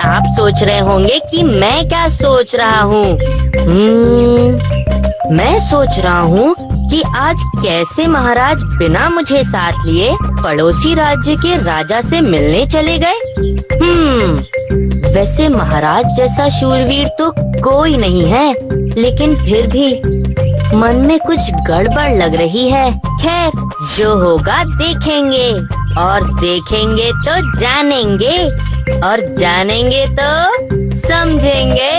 आप सोच रहे होंगे कि मैं क्या सोच रहा हूँ। मैं सोच रहा हूँ कि आज कैसे महाराज बिना मुझे साथ लिए पड़ोसी राज्य के राजा से मिलने चले गए। वैसे महाराज जैसा शूरवीर तो कोई नहीं है, लेकिन फिर भी मन में कुछ गड़बड़ लग रही है। खैर, जो होगा देखेंगे, और देखेंगे तो जानेंगे, और जानेंगे तो समझेंगे।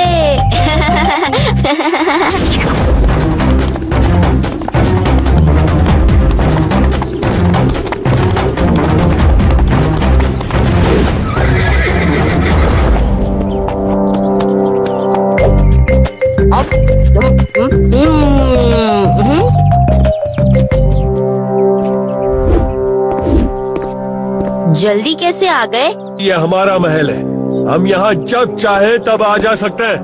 जल्दी कैसे आ गए? ये हमारा महल है, हम यहाँ जब चाहे तब आ जा सकते हैं।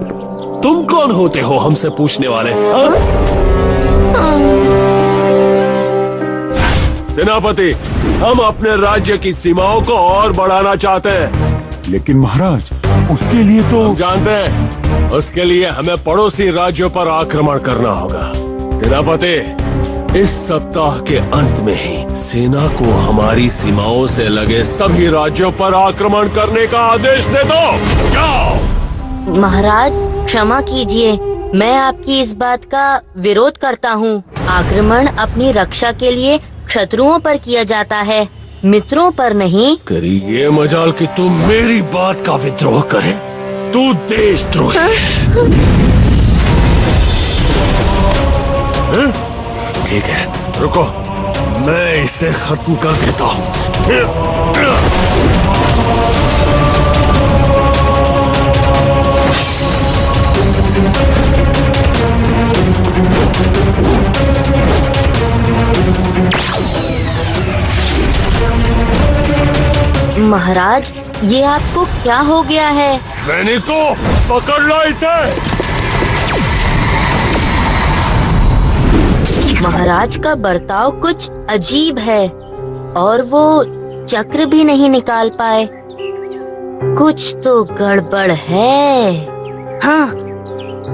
तुम कौन होते हो हमसे पूछने वाले? सेनापति, हम अपने राज्य की सीमाओं को और बढ़ाना चाहते हैं। लेकिन महाराज, उसके लिए तो जानते हैं, उसके लिए हमें पड़ोसी राज्यों पर आक्रमण करना होगा। सेनापति, इस सप्ताह के अंत में ही सेना को हमारी सीमाओं से लगे सभी राज्यों पर आक्रमण करने का आदेश दे दो। जाओ। महाराज क्षमा कीजिए, मैं आपकी इस बात का विरोध करता हूँ। आक्रमण अपनी रक्षा के लिए शत्रुओं पर किया जाता है, मित्रों पर नहीं। तेरी ये मजाल कि तुम मेरी बात का विद्रोह करे। तू देशद्रोही है। ठीक है, रुको, मैं इसे खत्म कर देता हूँ। महाराज, ये आपको क्या हो गया है? सैनिकों, पकड़ लो इसे। महाराज का बर्ताव कुछ अजीब है, और वो चक्र भी नहीं निकाल पाए। कुछ तो गड़बड़ है। हाँ,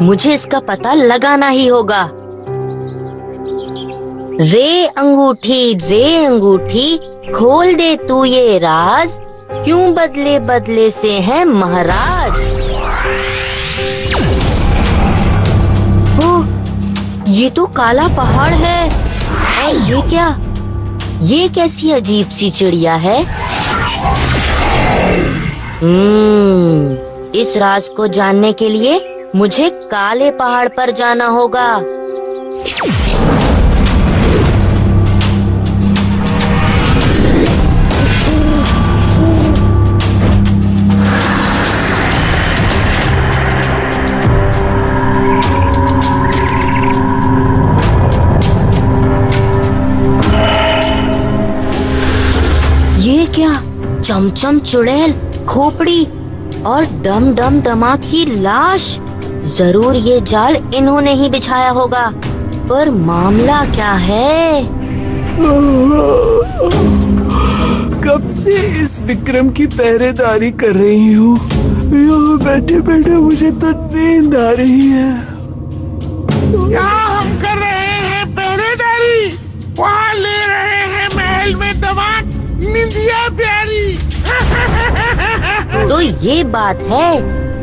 मुझे इसका पता लगाना ही होगा। रे अंगूठी, खोल दे तू ये राज, क्यों बदले बदले से है महाराज। ये तो काला पहाड़ है। और ये क्या? ये कैसी अजीब सी चिड़िया है? इस राज को जानने के लिए मुझे काले पहाड़ पर जाना होगा। ये क्या? चमचम चुड़ैल, खोपड़ी और डम डम दमा की लाश। जरूर ये जाल इन्होंने ही बिछाया होगा, पर मामला क्या है? कब से इस विक्रम की पहरेदारी कर रही हूँ। यहाँ बैठे बैठे मुझे तो नींद आ रही है। यहाँ हम कर रहे हैं पहरेदारी, वहाँ ले रहे हैं महल में दमाद, निंदिया प्यारी। तो ये बात है,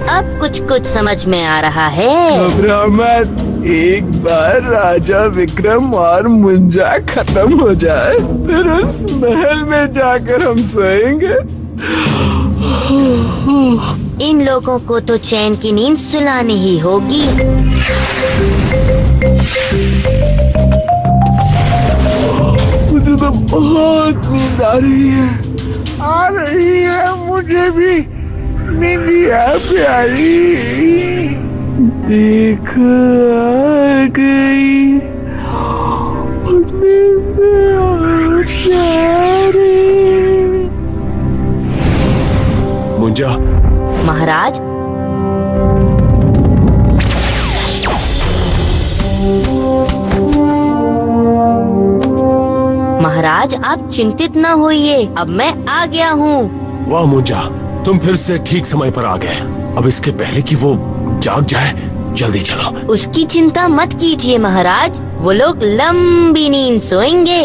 अब कुछ कुछ समझ में आ रहा है। घबरा मत, एक बार राजा विक्रम और मुंजा खत्म हो जाए, फिर उस महल में जाकर हम सोएंगे। इन लोगों को तो चैन की नींद सुलानी ही होगी। मुझे तो बहुत नींद आ रही है मुझे भी निंदिया प्यारी। देख आ गई निंदिया प्यारी। मुंजा, महाराज, महाराज आप चिंतित न होइए, अब मैं आ गया हूँ। वाह मुंजा, तुम फिर से ठीक समय पर आ गए। अब इसके पहले कि वो जाग जाए, जल्दी चलो। उसकी चिंता मत कीजिए महाराज, वो लोग लंबी नींद सोएंगे,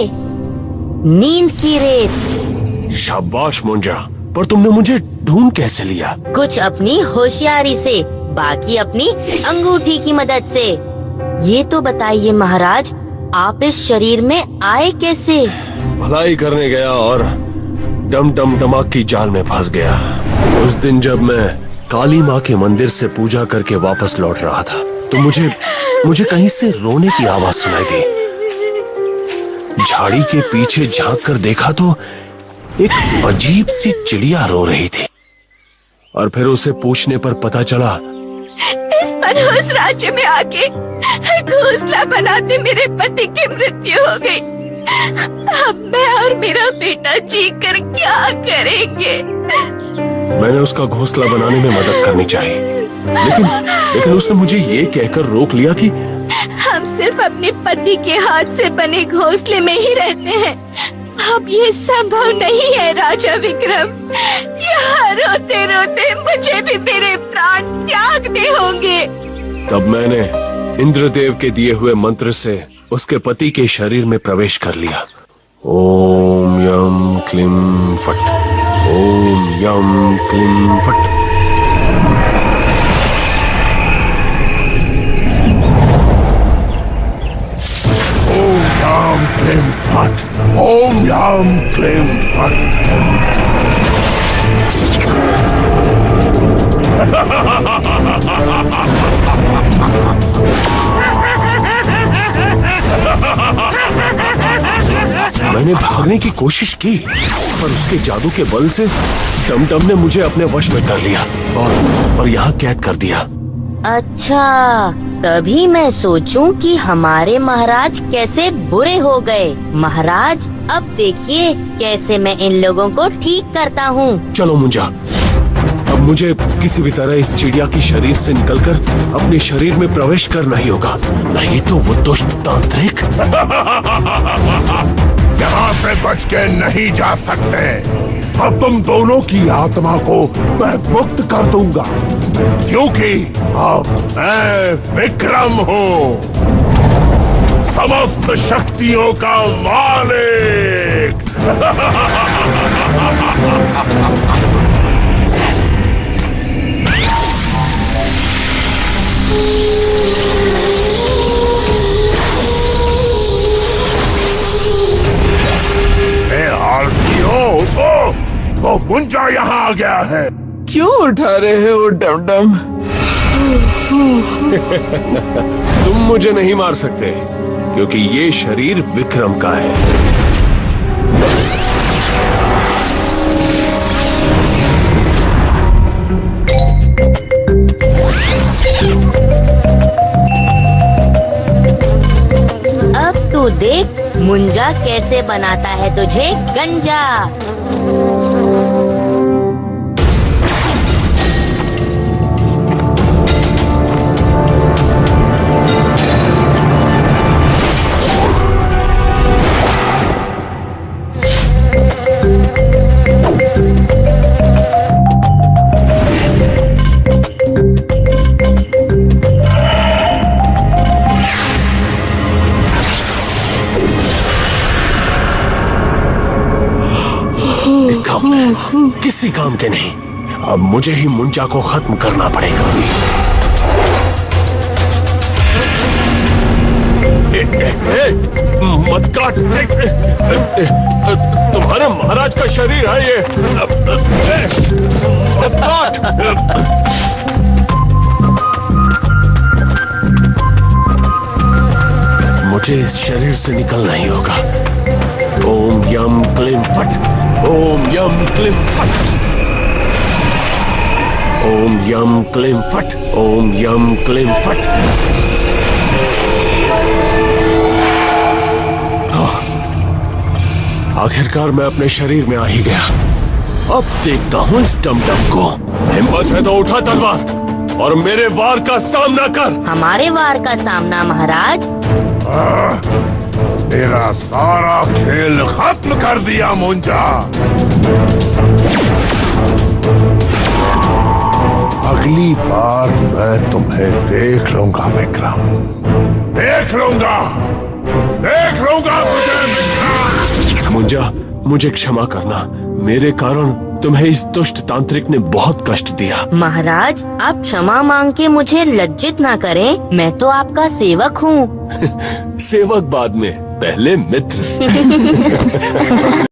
नींद की रेत। शाबाश मुंजा, पर तुमने मुझे ढूंढ कैसे लिया? कुछ अपनी होशियारी से, बाकी अपनी अंगूठी की मदद से। ये तो बताइए महाराज, आप इस शरीर में आए कैसे? भलाई करने गया और डम डम डमाक की जाल में फंस गया। उस दिन जब मैं काली माँ के मंदिर से पूजा करके वापस लौट रहा था तो मुझे कहीं से रोने की आवाज सुनाई दी। झाड़ी के पीछे झांक कर देखा तो एक अजीब सी चिड़िया रो रही थी और फिर उसे पूछने पर पता चला इस मनहूस राज्य में आके घोंसला बनाते मेरे पति की मृत्यु हो गई। अब मैं और मेरा बेटा जी कर क्या करेंगे? मैंने उसका घोंसला बनाने में मदद करनी चाहिए, लेकिन उसने मुझे ये कहकर रोक लिया कि हम सिर्फ अपने पति के हाथ से बने घोंसले में ही रहते हैं। अब ये संभव नहीं है राजा विक्रम। यहाँ रोते रोते मुझे भी मेरे प्राण त्यागने होंगे। तब मैंने इंद्रदेव के दिए हुए मंत्र से उसके पति के शरीर में प्रवेश कर लिया। ओम यम क्लीम फट, ओम यम क्लीम फट। ओम यम क्लीम फट, ओम यम क्लीम फट। मैंने भागने की कोशिश की पर उसके जादू के बल से डमडम ने मुझे अपने वश में कर लिया और यहाँ कैद कर दिया। अच्छा, तभी मैं सोचूं कि हमारे महाराज कैसे बुरे हो गए। महाराज, अब देखिए कैसे मैं इन लोगों को ठीक करता हूँ। चलो मुंजा, अब मुझे किसी भी तरह इस चिड़िया की शरीर से निकलकर अपने शरीर में प्रवेश करना ही होगा, नहीं तो वो दुष्ट तांत्रिक यहाँ से बच के नहीं जा सकते। अब तुम दोनों की आत्मा को मैं मुक्त कर दूंगा, क्योंकि अब मैं विक्रम हूँ, समस्त शक्तियों का मालिक। वो मुंजा यहाँ आ गया है। क्यों उठा रहे हो वो डमडम? तुम मुझे नहीं मार सकते क्योंकि ये शरीर विक्रम का है। अब तू देख मुंजा कैसे बनाता है तुझे गंजा। किसी काम के नहीं, अब मुझे ही मुंजा को खत्म करना पड़ेगा। मत काट, तुम्हारे महाराज का शरीर है ये, मत काट। मुझे इस शरीर से निकलना ही होगा। ओम यम क्लीम फट, ओम यम क्लीम फट, ओम यम क्लीम फट, ओम यम क्लीम फट। आखिरकार मैं अपने शरीर में आ ही गया। अब देखता हूँ इस डमडम को। हिम्मत है तो उठा तलवार और मेरे वार का सामना कर। हमारे वार का सामना महाराज? तेरा सारा खेल खत्म कर दिया मुंजा। अगली बार मैं तुम्हें देख लूंगा विक्रम, देख लूंगा तुझे विक्रम। मुंजा, मुझे क्षमा करना, मेरे कारण तुम्हें इस दुष्ट तांत्रिक ने बहुत कष्ट दिया। महाराज, आप क्षमा मांग के मुझे लज्जित ना करें, मैं तो आपका सेवक हूँ। सेवक बाद में, पहले मित्र।